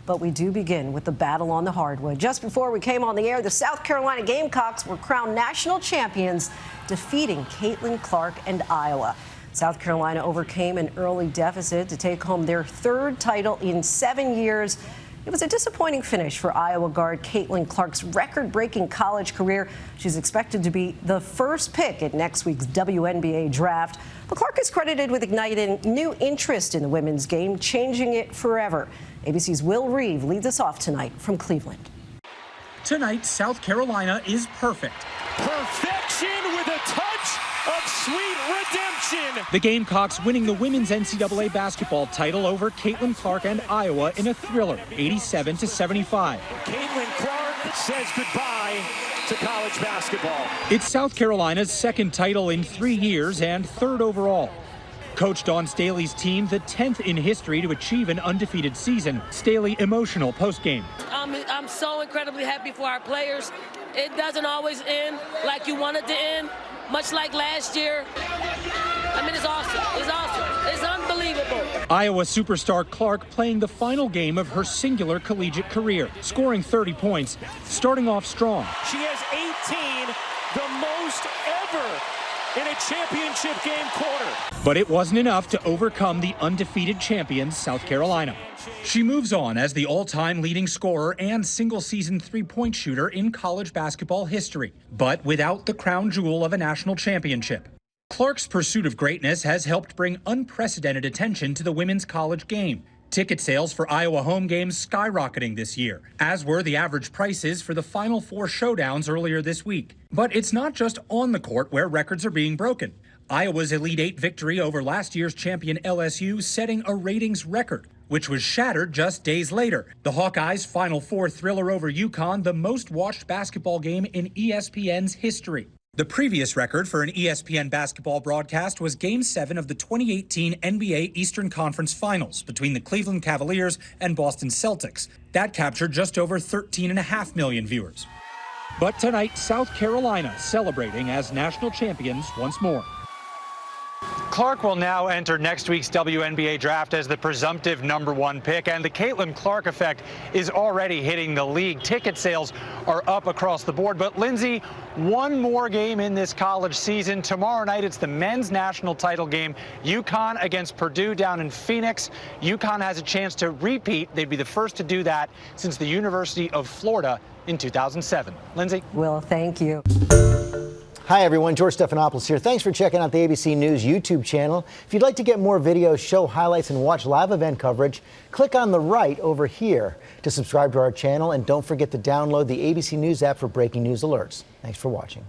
But we do begin with the battle on the hardwood. Just before we came on the air, the South Carolina Gamecocks were crowned national champions, defeating Caitlin Clark and Iowa. South Carolina overcame an early deficit to take home their third title in 7 years. It was a disappointing finish for Iowa guard Caitlin Clark's record-breaking college career. She's expected to be the first pick at next week's WNBA draft. But Clark is credited with igniting new interest in the women's game, changing it forever. ABC's Will Reeve leads us off tonight from Cleveland. Tonight, South Carolina is perfect. Perfection with a touch of sweet redemption. The Gamecocks winning the women's NCAA basketball title over Caitlin Clark and Iowa in a thriller, 87-75. Caitlin Clark says goodbye to college basketball. It's South Carolina's second title in 3 years and third overall. Coach Dawn Staley's team, the 10th in history to achieve an undefeated season. Staley emotional postgame. I'm so incredibly happy for our players. It doesn't always end like you want it to end, much like last year. I mean, it's awesome. It's awesome. It's unbelievable. Iowa superstar Clark playing the final game of her singular collegiate career, scoring 30 points, starting off strong. She has 18, the most ever in a championship game quarter. But it wasn't enough to overcome the undefeated champions, South Carolina. She moves on as the all-time leading scorer and single-season three-point shooter in college basketball history, but without the crown jewel of a national championship. Clark's pursuit of greatness has helped bring unprecedented attention to the women's college game. Ticket sales for Iowa home games skyrocketing this year, as were the average prices for the Final Four showdowns earlier this week. But it's not just on the court where records are being broken. Iowa's Elite Eight victory over last year's champion LSU setting a ratings record, which was shattered just days later. The Hawkeyes' Final Four thriller over UConn, the most watched basketball game in ESPN's history. The previous record for an ESPN basketball broadcast was Game 7 of the 2018 NBA Eastern Conference Finals between the Cleveland Cavaliers and Boston Celtics. That captured just over 13.5 million viewers. But tonight, South Carolina celebrating as national champions once more. Clark will now enter next week's WNBA draft as the presumptive #1 pick, and the Caitlin Clark effect is already hitting the league. Ticket sales are up across the board. But Linsey, one more game in this college season. Tomorrow night, it's the men's national title game. UConn against Purdue down in Phoenix. UConn has a chance to repeat. They'd be the first to do that since the University of Florida in 2007. Linsey? Will, thank you. Hi, everyone. George Stephanopoulos here. Thanks for checking out the ABC News YouTube channel. If you'd like to get more videos, show highlights, and watch live event coverage, click on the right over here to subscribe to our channel. And don't forget to download the ABC News app for breaking news alerts. Thanks for watching.